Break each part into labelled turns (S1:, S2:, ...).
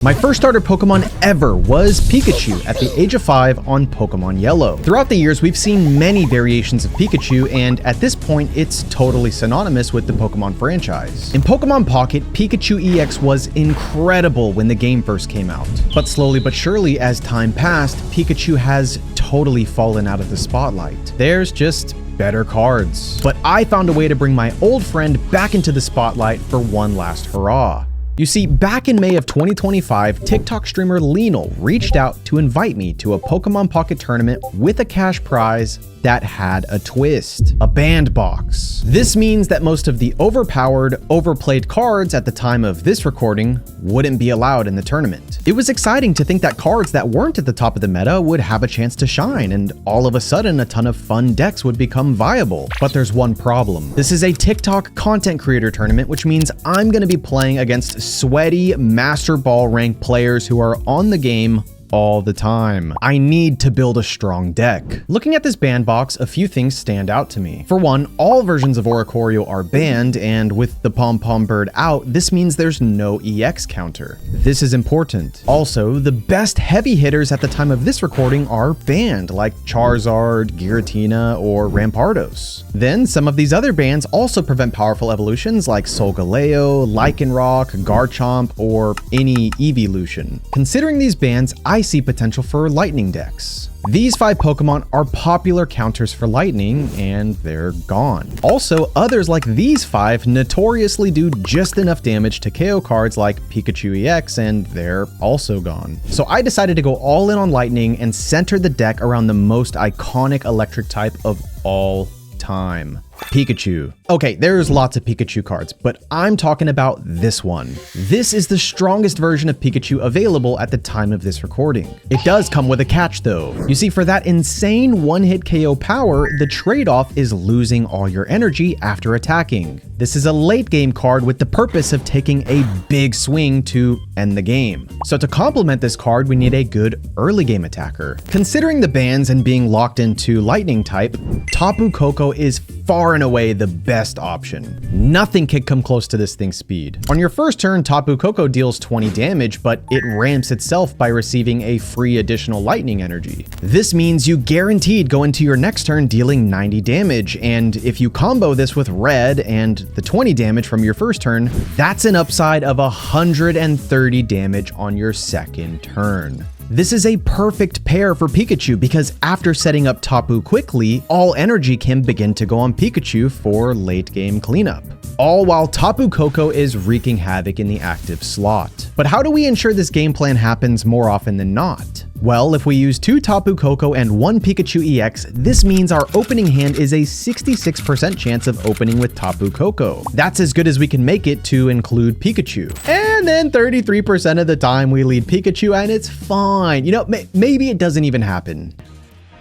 S1: My first starter Pokemon ever was Pikachu at the age of 5 on Pokemon Yellow. Throughout the years, we've seen many variations of Pikachu, and at this point, it's totally synonymous with the Pokemon franchise. In Pokemon Pocket, Pikachu EX was incredible when the game first came out. But slowly but surely, as time passed, Pikachu has totally fallen out of the spotlight. There's just better cards. But I found a way to bring my old friend back into the spotlight for one last hurrah. You see, back in May of 2025, TikTok streamer Lionel reached out to invite me to a Pokemon Pocket tournament with a cash prize that had a twist, a banned box. This means that most of the overpowered, overplayed cards at the time of this recording wouldn't be allowed in the tournament. It was exciting to think that cards that weren't at the top of the meta would have a chance to shine, and all of a sudden a ton of fun decks would become viable. But there's one problem. This is a TikTok content creator tournament, which means I'm gonna be playing against sweaty Master Ball rank players who are on the game all the time. I need to build a strong deck. Looking at this ban box, a few things stand out to me. For one, all versions of Oricorio are banned, and with the Pom-Pom Bird out, this means there's no EX counter. This is important. Also, the best heavy hitters at the time of this recording are banned, like Charizard, Giratina, or Rampardos. Then, some of these other bans also prevent powerful evolutions like Solgaleo, Lycanroc, Garchomp, or any evolution. Considering these bans, I see potential for lightning decks. These 5 Pokemon are popular counters for lightning, and they're gone. Also, others like these 5 notoriously do just enough damage to KO cards like Pikachu EX, and they're also gone. So I decided to go all in on lightning and center the deck around the most iconic electric type of all time. Pikachu. Okay, there's lots of Pikachu cards, but I'm talking about this one. This is the strongest version of Pikachu available at the time of this recording. It does come with a catch though. You see, for that insane one-hit KO power, the trade-off is losing all your energy after attacking. This is a late game card with the purpose of taking a big swing to end the game. So to complement this card, we need a good early game attacker. Considering the bans and being locked into lightning type, Tapu Koko is far and away the best option. Nothing can come close to this thing's speed. On your first turn, Tapu Koko deals 20 damage, but it ramps itself by receiving a free additional lightning energy. This means you guaranteed go into your next turn dealing 90 damage, and if you combo this with red and the 20 damage from your first turn, that's an upside of 130 damage on your second turn. This is a perfect pair for Pikachu because after setting up Tapu quickly, all energy can begin to go on Pikachu for late game cleanup. All while Tapu Koko is wreaking havoc in the active slot. But how do we ensure this game plan happens more often than not? Well, if we use 2 Tapu Koko and 1 Pikachu EX, this means our opening hand is a 66% chance of opening with Tapu Koko. That's as good as we can make it to include Pikachu. And then 33% of the time we lead Pikachu and it's fine. You know, maybe it doesn't even happen.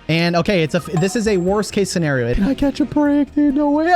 S1: And okay, this is a worst case scenario. Can I catch a break, dude? No way.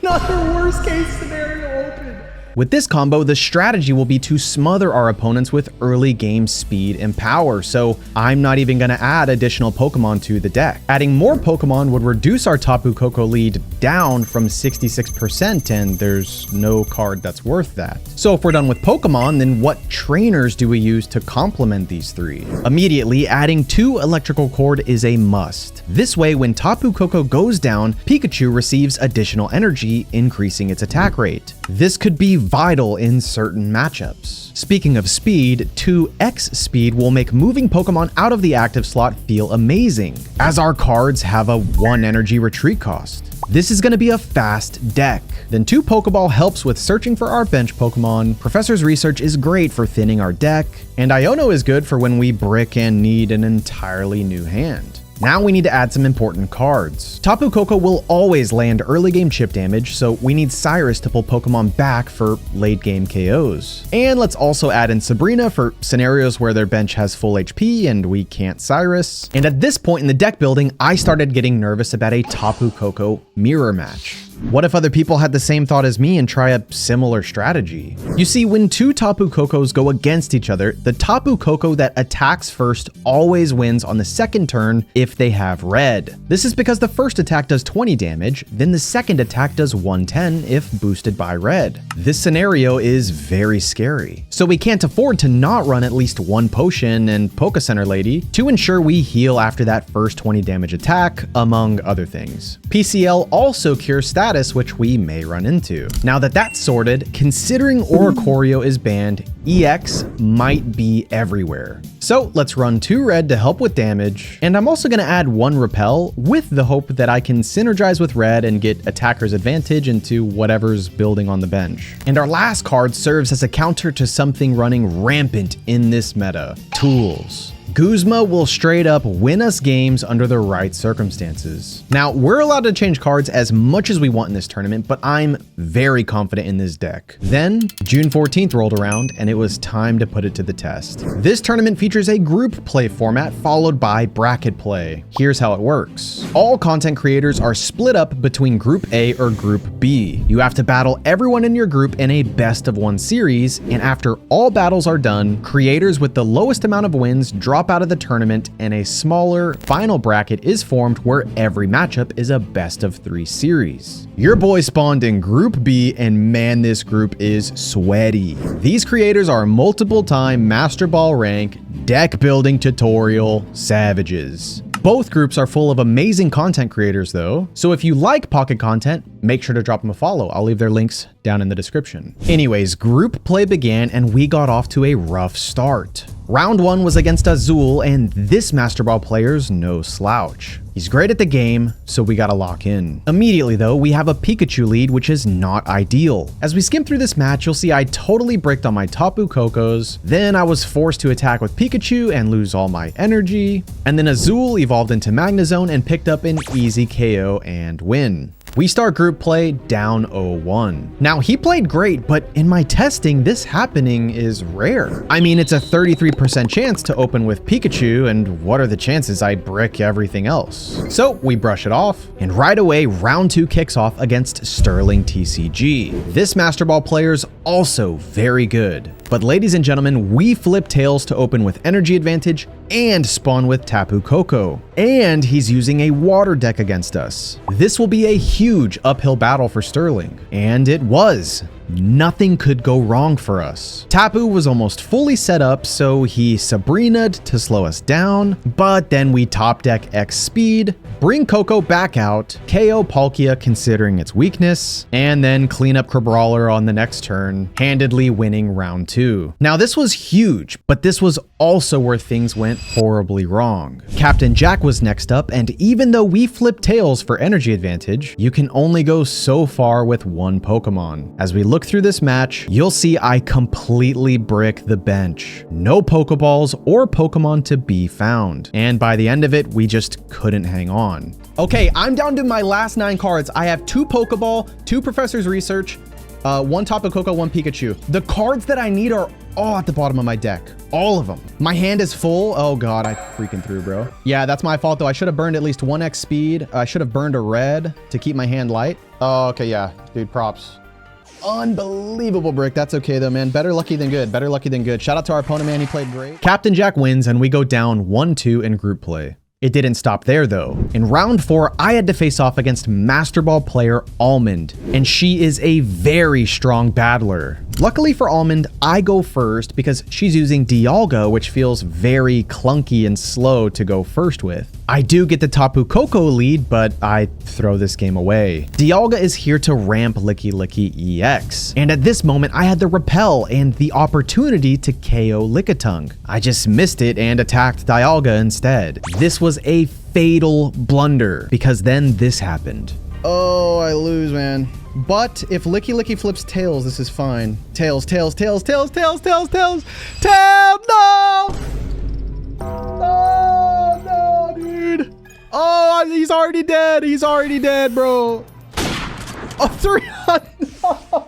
S1: Another worst case scenario open. With this combo, the strategy will be to smother our opponents with early game speed and power, so I'm not even going to add additional Pokemon to the deck. Adding more Pokemon would reduce our Tapu Koko lead down from 66%, and there's no card that's worth that. So if we're done with Pokemon, then what trainers do we use to complement these 3? Immediately, adding 2 Electrical Cord is a must. This way, when Tapu Koko goes down, Pikachu receives additional energy, increasing its attack rate. This could be vital in certain matchups. Speaking of speed, 2x speed will make moving Pokemon out of the active slot feel amazing, as our cards have a 1 energy retreat cost. This is going to be a fast deck. Then 2 Pokeball helps with searching for our bench Pokemon, Professor's Research is great for thinning our deck, and Iono is good for when we brick and need an entirely new hand. Now we need to add some important cards. Tapu Koko will always land early game chip damage, so we need Cyrus to pull Pokemon back for late game KOs. And let's also add in Sabrina for scenarios where their bench has full HP and we can't Cyrus. And at this point in the deck building, I started getting nervous about a Tapu Koko mirror match. What if other people had the same thought as me and try a similar strategy? You see, when two Tapu Kokos go against each other, the Tapu Koko that attacks first always wins on the second turn if they have red. This is because the first attack does 20 damage, then the second attack does 110 if boosted by red. This scenario is very scary, so we can't afford to not run at least one potion and Poke Center Lady to ensure we heal after that first 20 damage attack, among other things. PCL also cures status, which we may run into. Now that that's sorted, considering Oricorio is banned, EX might be everywhere. So let's run 2 red to help with damage, and I'm also going to add 1 repel with the hope that I can synergize with red and get attacker's advantage into whatever's building on the bench. And our last card serves as a counter to something running rampant in this meta: tools. Guzma will straight up win us games under the right circumstances. Now, we're allowed to change cards as much as we want in this tournament, but I'm very confident in this deck. Then, June 14th rolled around, and it was time to put it to the test. This tournament features a group play format followed by bracket play. Here's how it works. All content creators are split up between Group A or Group B. You have to battle everyone in your group in a best-of-1 series, and after all battles are done, creators with the lowest amount of wins drop out of the tournament, and a smaller final bracket is formed where every matchup is a best-of-3 series. Your boy spawned in Group B, and man, this group is sweaty. These creators are multiple-time Master Ball rank, deck building tutorial savages. Both groups are full of amazing content creators though, so if you like Pocket content, make sure to drop them a follow. I'll leave their links down in the description. Anyways, group play began and we got off to a rough start. Round 1 was against Ahzuul, and this Master Ball player's no slouch. He's great at the game, so we gotta lock in. Immediately though, we have a Pikachu lead, which is not ideal. As we skim through this match, you'll see I totally bricked on my Tapu Kokos, then I was forced to attack with Pikachu and lose all my energy, and then Ahzuul evolved into Magnezone and picked up an easy KO and win. We start group play down 0-1. Now, he played great, but in my testing, this happening is rare. I mean, it's a 33% chance to open with Pikachu, and what are the chances I brick everything else? So we brush it off, and right away, round 2 kicks off against Sterling TCG. This Master Ball player's also very good. But ladies and gentlemen, we flip tails to open with energy advantage and spawn with Tapu Koko. And he's using a water deck against us. This will be a huge uphill battle for Sterling. And it was. Nothing could go wrong for us. Tapu was almost fully set up, so he Sabrina'd to slow us down, but then we top deck X speed, bring Koko back out, KO Palkia considering its weakness, and then clean up Crabrawler on the next turn, handedly winning round 2. Now this was huge, but this was also where things went horribly wrong. Captain Jack was next up, and even though we flipped tails for energy advantage, you can only go so far with one Pokemon. As we look through this match, you'll see I completely brick the bench. No Pokeballs or Pokemon to be found. And by the end of it, we just couldn't hang on. Okay, I'm down to my last 9 cards. I have 2 Pokeball, 2 Professor's Research, 1 Tapu Koko, 1 Pikachu. The cards that I need are all at the bottom of my deck. All of them. My hand is full. Oh god, I freaking threw, bro. Yeah, that's my fault though. I should have burned at least 1x speed. I should have burned a red to keep my hand light. Oh, okay, yeah. Dude, props. Unbelievable brick. That's okay though, man. Better lucky than good. Better lucky than good. Shout out to our opponent, man. He played great. Captain Jack wins and we go down 1-2 in group play. It didn't stop there though. In round 4, I had to face off against Master Ball player Almond, and she is a very strong battler. Luckily for Almond, I go first because she's using Dialga, which feels very clunky and slow to go first with. I do get the Tapu Koko lead, but I throw this game away. Dialga is here to ramp Licky Licky EX, and at this moment I had the repel and the opportunity to KO Lickitung. I just missed it and attacked Dialga instead. This was a fatal blunder because then this happened. Oh, I lose, man. But if Licky Licky flips tails, this is fine. Tails, tails, tails, tails, tails, tails, tails, tails, no! No, no, dude. Oh, he's already dead. He's already dead, bro. Oh, 300. No.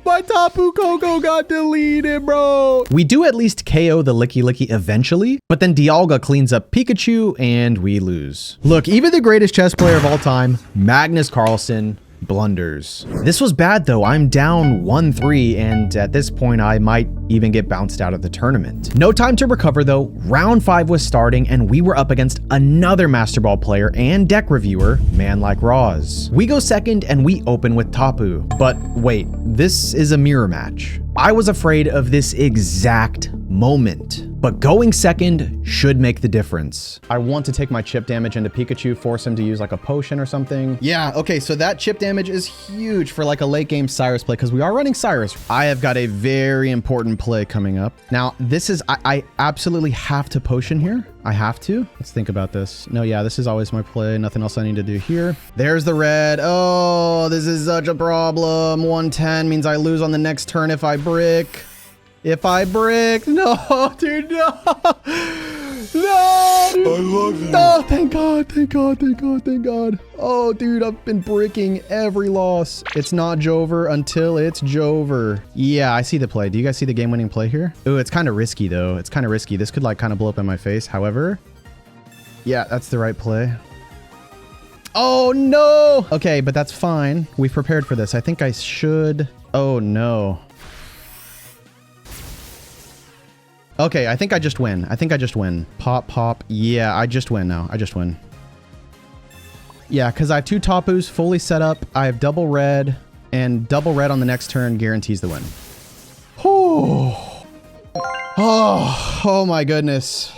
S1: My Tapu Koko got deleted, bro. We do at least KO the Licky Licky eventually, but then Dialga cleans up Pikachu and we lose. Look, even the greatest chess player of all time, Magnus Carlsen, blunders. This was bad though. I'm down 1-3, and at this point I might even get bounced out of the tournament. No time to recover though. Round 5 was starting and we were up against another Master Ball player and deck reviewer, Man Like Roz. We go second and we open with Tapu. But wait, this is a mirror match. I was afraid of this exact moment, but going second should make the difference. I want to take my chip damage into Pikachu, force him to use like a potion or something. Yeah, okay, so that chip damage is huge for like a late game Cyrus play because we are running Cyrus. I have got a very important play coming up. Now, this is, I absolutely have to potion here. I have to. Let's think about this. No, yeah, this is always my play. Nothing else I need to do here. There's the red. Oh, this is such a problem. 110 means I lose on the next turn if I brick. If I brick. No, dude, no. No, dude. I love it. Oh, thank God, thank God, thank God, thank God. Oh, dude, I've been bricking every loss. It's not Jover until it's Jover. Yeah, I see the play. Do you guys see the game-winning play here? Ooh, it's kind of risky, though. It's kind of risky. This could, like, kind of blow up in my face. However, yeah, that's the right play. Oh, no. Okay, but that's fine. We've prepared for this. I think I should... Oh, no. Okay, I think I just win. I think I just win. Pop, pop. Yeah, I just win now. I just win. Yeah, because I have 2 Tapus fully set up. I have double red, and double red on the next turn guarantees the win. Oh, oh my goodness.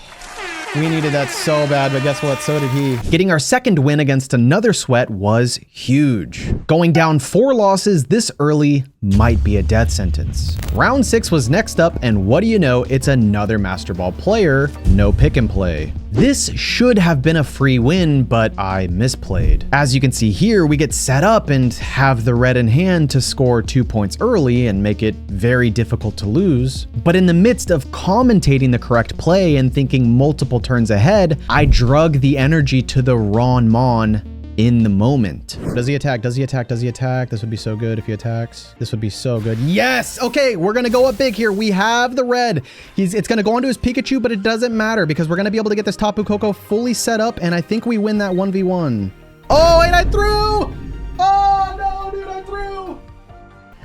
S1: We needed that so bad, but guess what? So did he. Getting our second win against another sweat was huge. Going down 4 losses this early might be a death sentence. Round 6 was next up, and what do you know? It's another Master Ball player, no pick and play. This should have been a free win, but I misplayed. As you can see here, we get set up and have the red in hand to score 2 points early and make it very difficult to lose. But in the midst of commentating the correct play and thinking multiple turns ahead, I drug the energy to the wrong mon in the moment. Does he attack? Does he attack? Does he attack? This would be so good if he attacks. This would be so good. Yes! Okay, we're gonna go up big here. We have the red. It's gonna go onto his Pikachu, but it doesn't matter because we're gonna be able to get this Tapu Koko fully set up, and I think we win that 1v1. Oh, and I threw! Oh, no, dude, I threw!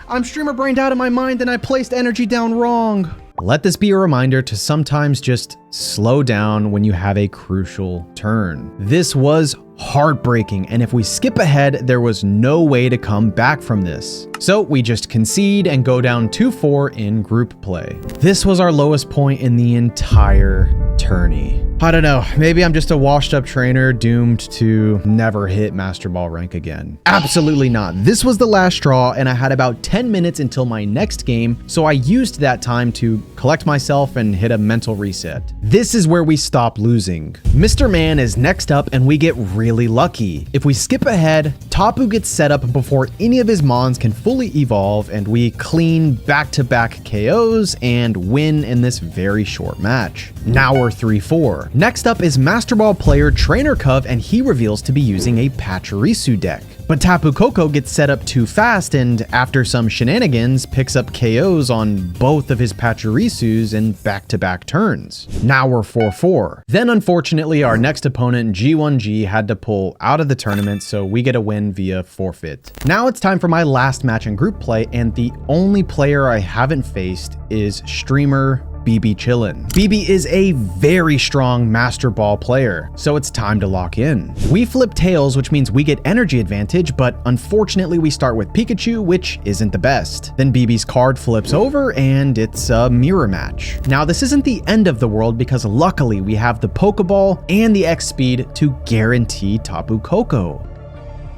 S1: I'm streamer brained out of my mind and I placed energy down wrong. Let this be a reminder to sometimes just slow down when you have a crucial turn. This was heartbreaking, and if we skip ahead, there was no way to come back from this. So we just concede and go down 2-4 in group play. This was our lowest point in the entire tourney. I don't know, maybe I'm just a washed up trainer doomed to never hit Master Ball rank again. Absolutely not. This was the last straw, and I had about 10 minutes until my next game, so I used that time to collect myself and hit a mental reset. This is where we stop losing. MrMan is next up, and we get really lucky. If we skip ahead, Tapu gets set up before any of his mons can fully evolve, and we clean back-to-back KOs and win in this very short match. Now we're 3-4. Next up is Master Ball player Trainer Cove, and he reveals to be using a Pachirisu deck. But Tapu Koko gets set up too fast, and after some shenanigans, picks up KOs on both of his Pachirisus in back-to-back turns. Now we're 4-4. Then unfortunately, our next opponent, G1G, had to pull out of the tournament, so we get a win via forfeit. Now it's time for my last match in group play, and the only player I haven't faced is streamer BB Chillin. BB is a very strong Master Ball player, so it's time to lock in. We flip tails, which means we get energy advantage, but unfortunately we start with Pikachu, which isn't the best. Then BB's card flips over and it's a mirror match. Now this isn't the end of the world because luckily we have the Pokeball and the X speed to guarantee Tapu Koko.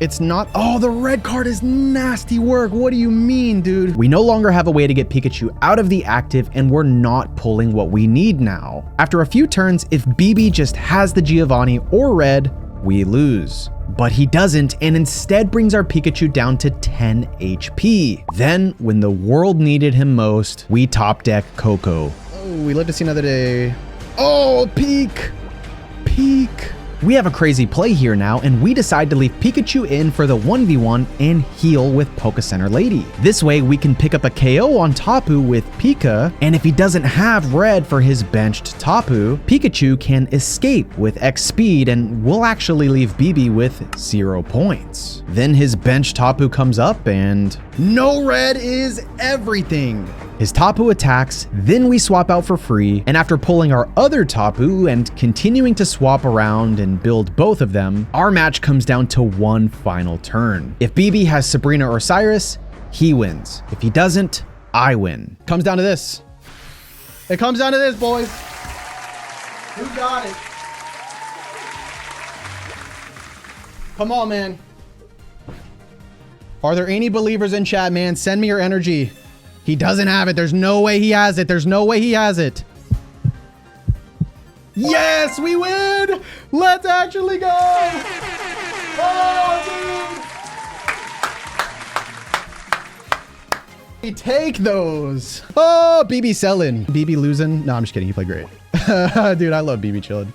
S1: It's not, oh, the red card is nasty work. What do you mean, dude? We no longer have a way to get Pikachu out of the active, and we're not pulling what we need now. After a few turns, if BB just has the Giovanni or red, we lose. But he doesn't, and instead brings our Pikachu down to 10 HP. Then, when the world needed him most, we top deck Koko. Oh, we live to see another day. Oh, peak. We have a crazy play here now, and we decide to leave Pikachu in for the 1v1 and heal with Poke Center Lady. This way we can pick up a KO on Tapu with Pika, and if he doesn't have red for his benched Tapu, Pikachu can escape with X speed and we'll actually leave BB with 0 points. Then his bench Tapu comes up and no red is everything. His Tapu attacks, then we swap out for free, and after pulling our other Tapu and continuing to swap around and build both of them, our match comes down to one final turn. If BB has Sabrina or Cyrus, he wins. If he doesn't, I win. Comes down to this. It comes down to this, boys. Who got it? Come on, man. Are there any believers in chat, man? Send me your energy. He doesn't have it. There's no way he has it. There's no way he has it. Yes, we win. Let's actually go. Oh, dude. Take those. Oh, BB selling. BB losing. No, I'm just kidding. He played great. Dude, I love BB chilling.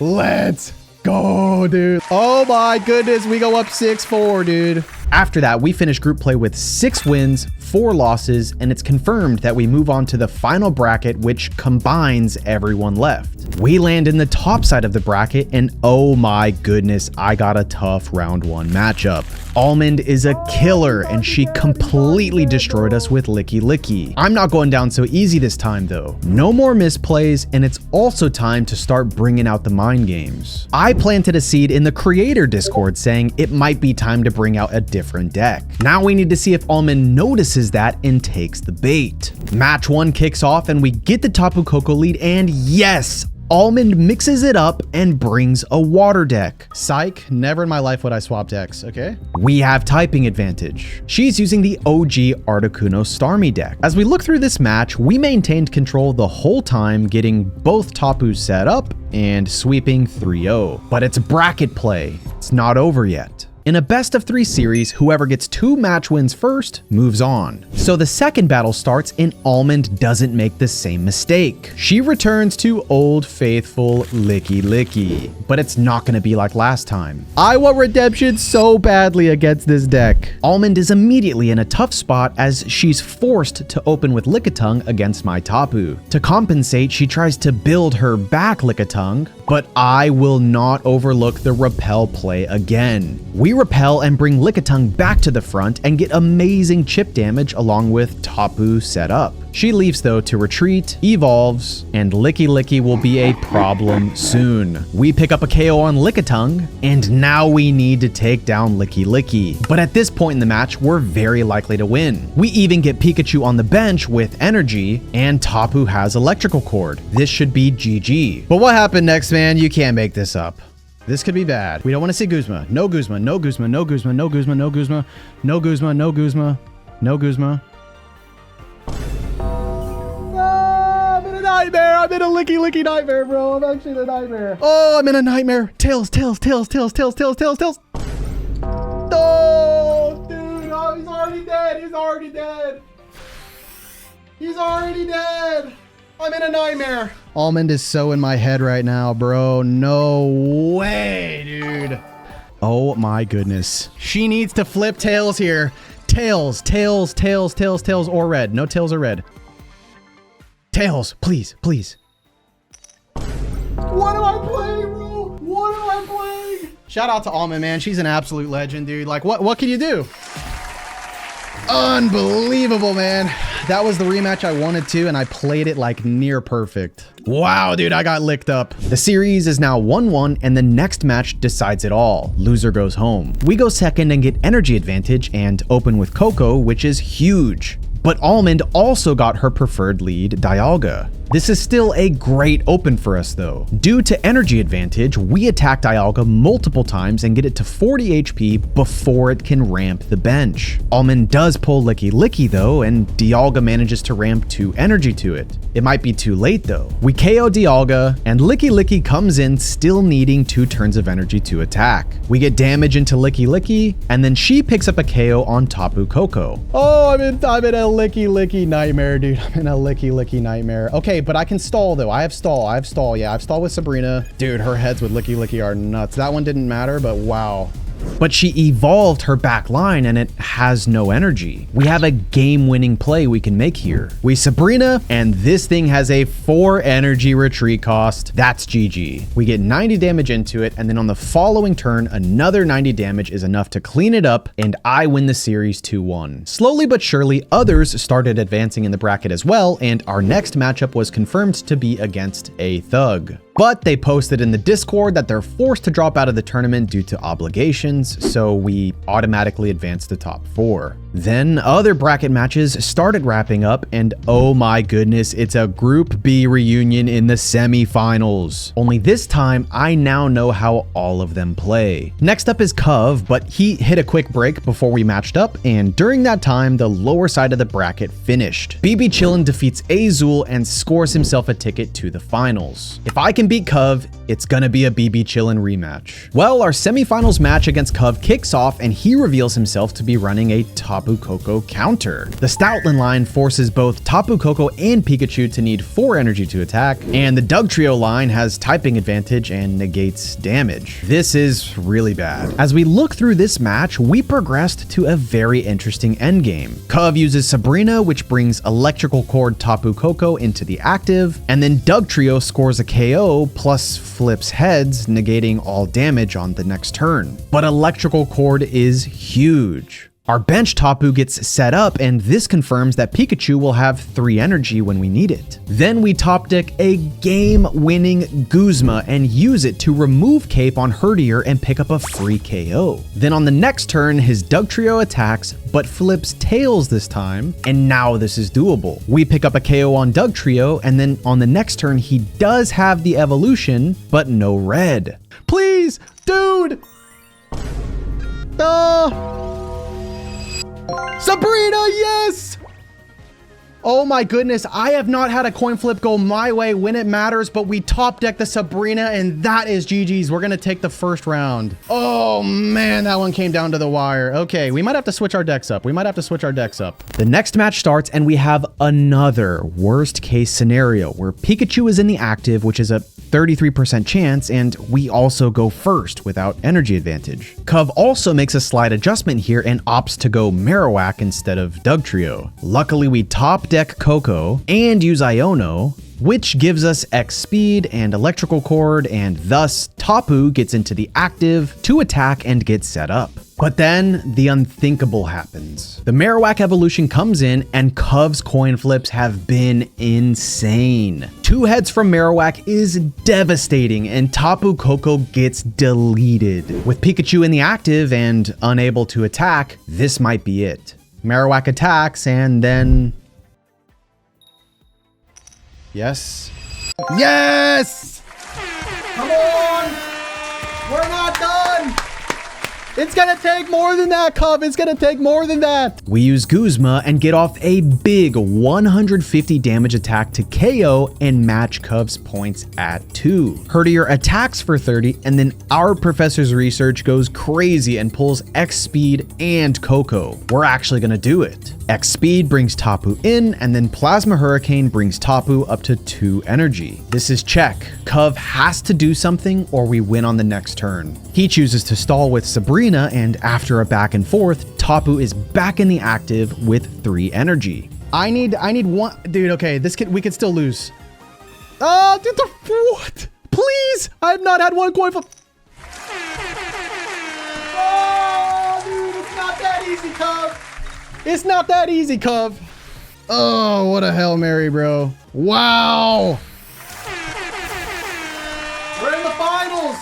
S1: Let's go, dude. Oh my goodness. We go up 6-4, dude. After that, we finish group play with 6 wins, 4 losses, and it's confirmed that we move on to the final bracket, which combines everyone left. We land in the top side of the bracket, and oh my goodness, I got a tough round 1 matchup. Almond is a killer, and she completely destroyed us with Licky Licky. I'm not going down so easy this time though. No more misplays, and it's also time to start bringing out the mind games. I planted a seed in the creator Discord saying it might be time to bring out a different deck. Now we need to see if Almond notices that and takes the bait. Match 1 kicks off and we get the Tapu Koko lead, and yes, Almond mixes it up and brings a water deck. Psych, never in my life would I swap decks, okay? We have typing advantage. She's using the OG Articuno Starmie deck. As we look through this match, we maintained control the whole time, getting both Tapus set up and sweeping 3-0. But it's bracket play. It's not over yet. In a best of 3 series, whoever gets 2 match wins first moves on. So the second battle starts and Almond doesn't make the same mistake. She returns to old faithful Licky Licky, but it's not going to be like last time. I want redemption so badly against this deck. Almond is immediately in a tough spot as she's forced to open with Lickitung against my Tapu. To compensate, she tries to build her back Lickitung, but I will not overlook the repel play again. We repel and bring Lickitung back to the front and get amazing chip damage along with Tapu set up. She leaves though to retreat, evolves, and Licky Licky will be a problem soon. We pick up a KO on Lickitung, and now we need to take down Licky Licky. But at this point in the match, we're very likely to win. We even get Pikachu on the bench with energy, and Tapu has electrical cord. This should be GG. But what happened next, man? You can't make this up. This could be bad. We don't want to see Guzma. No Guzma, no Guzma, no Guzma, no Guzma, no Guzma, no Guzma, no Guzma, no Guzma. I'm in a nightmare. I'm in a Licky Licky nightmare, bro. I'm actually in a nightmare. Oh, I'm in a nightmare. Tails, tails, tails, tails, tails, tails, tails, tails. No, dude. Oh, he's already dead. He's already dead. He's already dead. I'm in a nightmare. Almond is so in my head right now, bro. No way, dude. Oh my goodness. She needs to flip tails here. Tails, tails, tails, tails, tails, or red. No tails or red. Tails, please, please. What am I playing, bro? What am I playing? Shout out to Almond, man. She's an absolute legend, dude. Like, what can you do? Unbelievable, man. That was the rematch I wanted to, and I played it like near perfect. Wow, dude, I got licked up. The series is now 1-1, and the next match decides it all. Loser goes home. We go second and get energy advantage and open with Coco, which is huge. But Almond also got her preferred lead, Dialga. This is still a great open for us though. Due to energy advantage, we attack Dialga multiple times and get it to 40 HP before it can ramp the bench. Almond does pull Licky Licky though, and Dialga manages to ramp 2 energy to it. It might be too late though. We KO Dialga, and Licky Licky comes in still needing 2 turns of energy to attack. We get damage into Licky Licky, and then she picks up a KO on Tapu Koko. Oh, I'm in a Licky Licky nightmare, dude. I'm in a Licky Licky nightmare. Okay, Okay, but I can stall though. I have stall. Yeah, I've stalled with Sabrina. Dude, her heads with Licky Licky are nuts. That one didn't matter, but wow. But she evolved her back line and it has no energy. We have a game-winning play we can make here. We Sabrina, and this thing has a 4 energy retreat cost. That's GG. We get 90 damage into it, and then on the following turn, another 90 damage is enough to clean it up, and I win the series 2-1. Slowly but surely, others started advancing in the bracket as well, and our next matchup was confirmed to be against a thug. But they posted in the Discord that they're forced to drop out of the tournament due to obligations, so we automatically advanced to top 4. Then other bracket matches started wrapping up, and oh my goodness, it's a Group B reunion in the semifinals. Only this time, I now know how all of them play. Next up is Cov, but he hit a quick break before we matched up, and during that time, the lower side of the bracket finished. BB Chillin defeats Ahzuul and scores himself a ticket to the finals. If I can beat Cov, it's gonna be a BB Chillin rematch. Well, our semifinals match against Cov kicks off, and he reveals himself to be running a Tapu Koko counter. The Stoutland line forces both Tapu Koko and Pikachu to need 4 energy to attack, and the Dugtrio line has typing advantage and negates damage. This is really bad. As we look through this match, we progressed to a very interesting endgame. Cov uses Sabrina, which brings Electrical Cord Tapu Koko into the active, and then Dugtrio scores a KO plus flips heads, negating all damage on the next turn. But Electrical Cord is huge. Our bench Tapu gets set up, and this confirms that Pikachu will have 3 energy when we need it. Then we top deck a game-winning Guzma and use it to remove Cape on Herdier and pick up a free KO. Then on the next turn, his Dugtrio attacks, but flips Tails this time, and now this is doable. We pick up a KO on Dugtrio, and then on the next turn, he does have the evolution, but no red. Please, dude! Sabrina, yes! Oh my goodness, I have not had a coin flip go my way when it matters, but we top deck the Sabrina, and that is GG's. We're gonna take the first round. Oh man, that one came down to the wire. Okay, we might have to switch our decks up. The next match starts, and we have another worst case scenario where Pikachu is in the active, which is a 33% chance, and we also go first without energy advantage. Cov also makes a slight adjustment here and opts to go Marowak instead of Dugtrio. Luckily, we top deck Coco and use Iono, which gives us X speed and Electrical Cord, and thus Tapu gets into the active to attack and get set up. But then the unthinkable happens. The Marowak evolution comes in, and Cov's coin flips have been insane. 2 heads from Marowak is devastating, and Tapu Koko gets deleted. With Pikachu in the active and unable to attack, this might be it. Marowak attacks, and then... Yes. Yes! Come on! We're not done! It's gonna take more than that, Cub. It's gonna take more than that. We use Guzma and get off a big 150 damage attack to KO and match Cub's points at 2. Herdier attacks for 30, and then our professor's research goes crazy and pulls X Speed and Coco. We're actually gonna do it. X Speed brings Tapu in, and then Plasma Hurricane brings Tapu up to 2 energy. This is check. Cov has to do something or we win on the next turn. He chooses to stall with Sabrina, and after a back and forth, Tapu is back in the active with 3 energy. I need one, dude. Okay, we could still lose. Oh, dude, what? Please, I have not had one coin flip. Oh, dude, it's not that easy, Cub. It's not that easy, Cub. Oh, what a Hail Mary, bro. Wow. We're in the finals.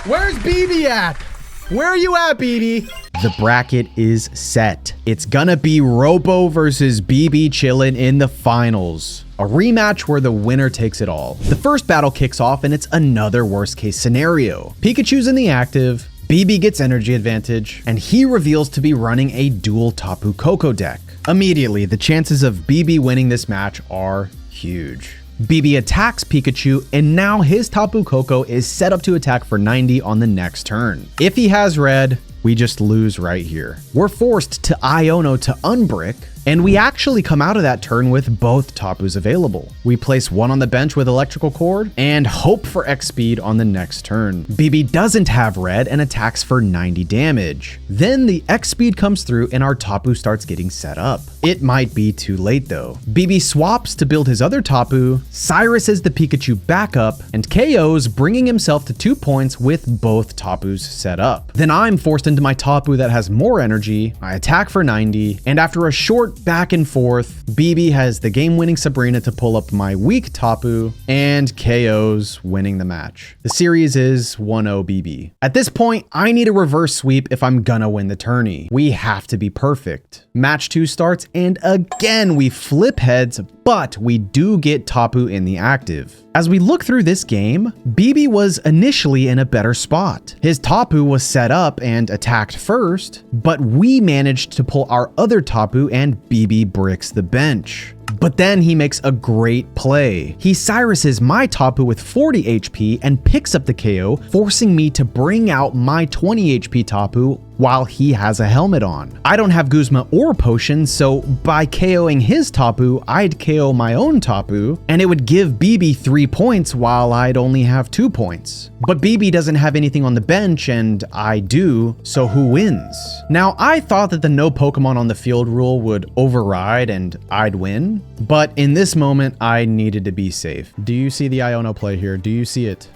S1: Where's BB at? Where are you at, BB? The bracket is set. It's gonna be Robo versus BB Chillin' in the finals. A rematch where the winner takes it all. The first battle kicks off, and it's another worst case scenario. Pikachu's in the active, BB gets energy advantage, and he reveals to be running a dual Tapu Koko deck. Immediately, the chances of BB winning this match are huge. BB attacks Pikachu, and now his Tapu Koko is set up to attack for 90 on the next turn. If he has red, we just lose right here. We're forced to Iono to unbrick, And we actually come out of that turn with both Tapus available. We place one on the bench with electrical cord and hope for X speed on the next turn. BB doesn't have red and attacks for 90 damage. Then the X speed comes through and our Tapu starts getting set up. It might be too late though. BB swaps to build his other Tapu, Cyrus is the Pikachu backup, and KOs, bringing himself to 2 points with both Tapus set up. Then I'm forced into my Tapu that has more energy, I attack for 90, and after a short back and forth, BB has the game-winning Sabrina to pull up my weak Tapu, and KOs, winning the match. The series is 1-0 BB. At this point, I need a reverse sweep if I'm gonna win the tourney. We have to be perfect. Match 2 starts, and again we flip heads, but we do get Tapu in the active. As we look through this game, BB was initially in a better spot. His Tapu was set up and attacked first, but we managed to pull our other Tapu and BB bricks the bench. But then he makes a great play. He Cyruses my Tapu with 40 HP and picks up the KO, forcing me to bring out my 20 HP Tapu while he has a helmet on. I don't have Guzma or potions, so by KOing his Tapu, I'd KO my own Tapu, and it would give BB 3 points while I'd only have 2 points. But BB doesn't have anything on the bench, and I do, so who wins? Now, I thought that the no Pokemon on the field rule would override and I'd win, but in this moment, I needed to be safe. Do you see the Iono play here? Do you see it?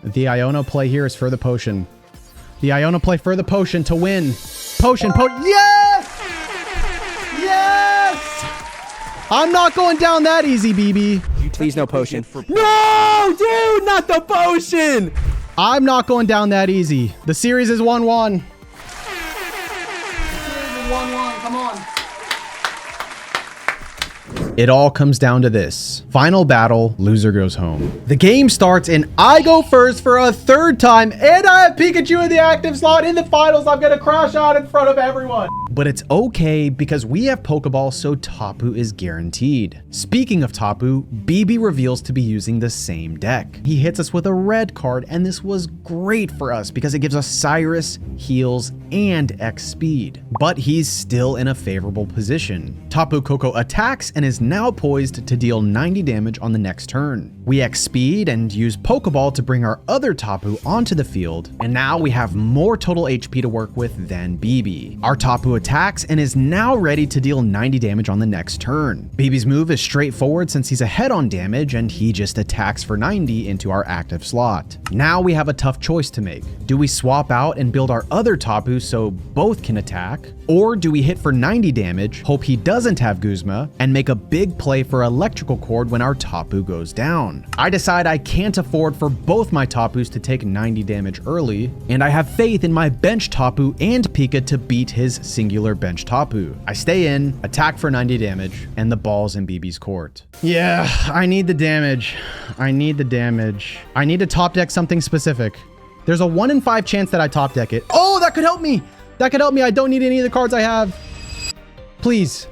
S1: The Iono play here is for the potion. The Iono play for the potion to win. Potion. Yes! Yes! I'm not going down that easy, BB.
S2: Please no potion. No, dude, not the potion!
S1: I'm not going down that easy. The series is 1-1. Come on. It all comes down to this. Final battle, loser goes home. The game starts and I go first for a third time, and I have Pikachu in the active slot. In the finals, I'm gonna crash out in front of everyone. But it's okay because we have Pokeball, so Tapu is guaranteed. Speaking of Tapu, BB reveals to be using the same deck. He hits us with a red card, and this was great for us because it gives us Cyrus, heals, and X speed. But he's still in a favorable position. Tapu Koko attacks and is now poised to deal 90 damage on the next turn. We X speed and use Pokeball to bring our other Tapu onto the field, and now we have more total HP to work with than BB. Our Tapu attacks and is now ready to deal 90 damage on the next turn. BB's move is straightforward since he's ahead on damage and he just attacks for 90 into our active slot. Now we have a tough choice to make. Do we swap out and build our other Tapu so both can attack? Or do we hit for 90 damage, hope he doesn't have Guzma, and make a big play for electrical cord when our Tapu goes down? I decide I can't afford for both my Tapus to take 90 damage early, and I have faith in my bench Tapu and Pika to beat his singular bench Tapu. I stay in, attack for 90 damage, and the ball's in BB's court. Yeah, I need the damage. I need to top deck something specific. There's a 1 in 5 chance that I top deck it. Oh, that could help me. That could help me. I don't need any of the cards I have. Please.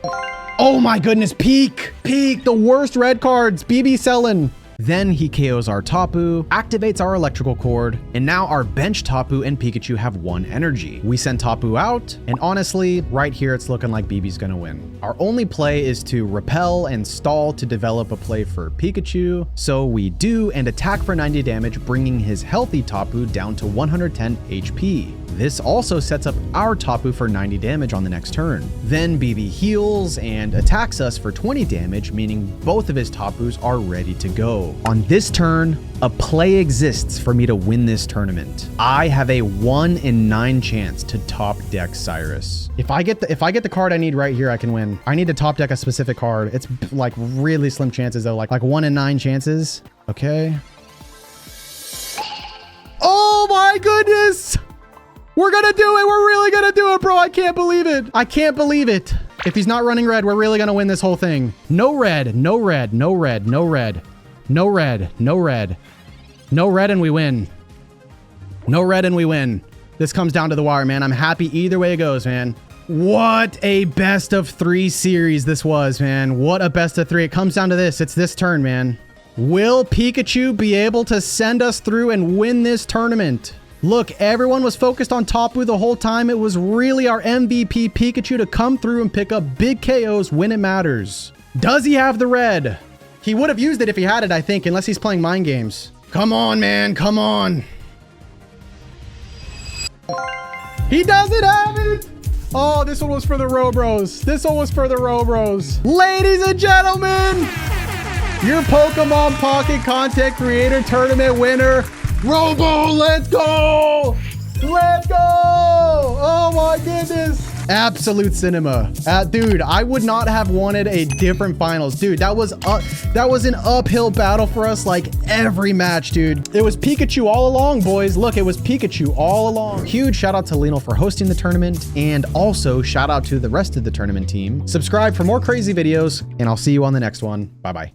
S1: Oh my goodness, Peak, the worst red cards, BB selling. Then he KOs our Tapu, activates our electrical cord, and now our bench Tapu and Pikachu have 1 energy. We send Tapu out, and honestly, right here it's looking like BB's gonna win. Our only play is to repel and stall to develop a play for Pikachu, so we do and attack for 90 damage, bringing his healthy Tapu down to 110 HP. This also sets up our Tapu for 90 damage on the next turn. Then BB heals and attacks us for 20 damage, meaning both of his Tapus are ready to go. On this turn, a play exists for me to win this tournament. I have a 1 in 9 chance to top deck Cyrus. If I get the card I need right here, I can win. I need to top deck a specific card. It's like really slim chances though, like 1 in 9 chances. Okay. Oh my goodness! We're gonna do it. We're really gonna do it, bro. I can't believe it. I can't believe it. If he's not running red, we're really gonna win this whole thing. No red, no red, no red, no red, no red, no red, no red, and we win. No red and we win. This comes down to the wire, man. I'm happy either way it goes, man. What a best of 3 series this was, man. What a best of 3. It comes down to this. It's this turn, man. Will Pikachu be able to send us through and win this tournament? Look, everyone was focused on Tapu the whole time. It was really our MVP Pikachu to come through and pick up big KOs when it matters. Does he have the red? He would have used it if he had it, I think, unless he's playing mind games. Come on, man. Come on. He doesn't have it. Oh, this one was for the Robros. This one was for the Robros. Ladies and gentlemen, your Pokemon Pocket Content Creator Tournament winner, Robo. Let's go. Let's go. Oh my goodness. Absolute cinema. Dude, I would not have wanted a different finals. Dude, that was an uphill battle for us like every match, dude. It was Pikachu all along, boys. Look, it was Pikachu all along. Huge shout out to Lionel for hosting the tournament, and also shout out to the rest of the tournament team. Subscribe for more crazy videos, and I'll see you on the next one. Bye-bye.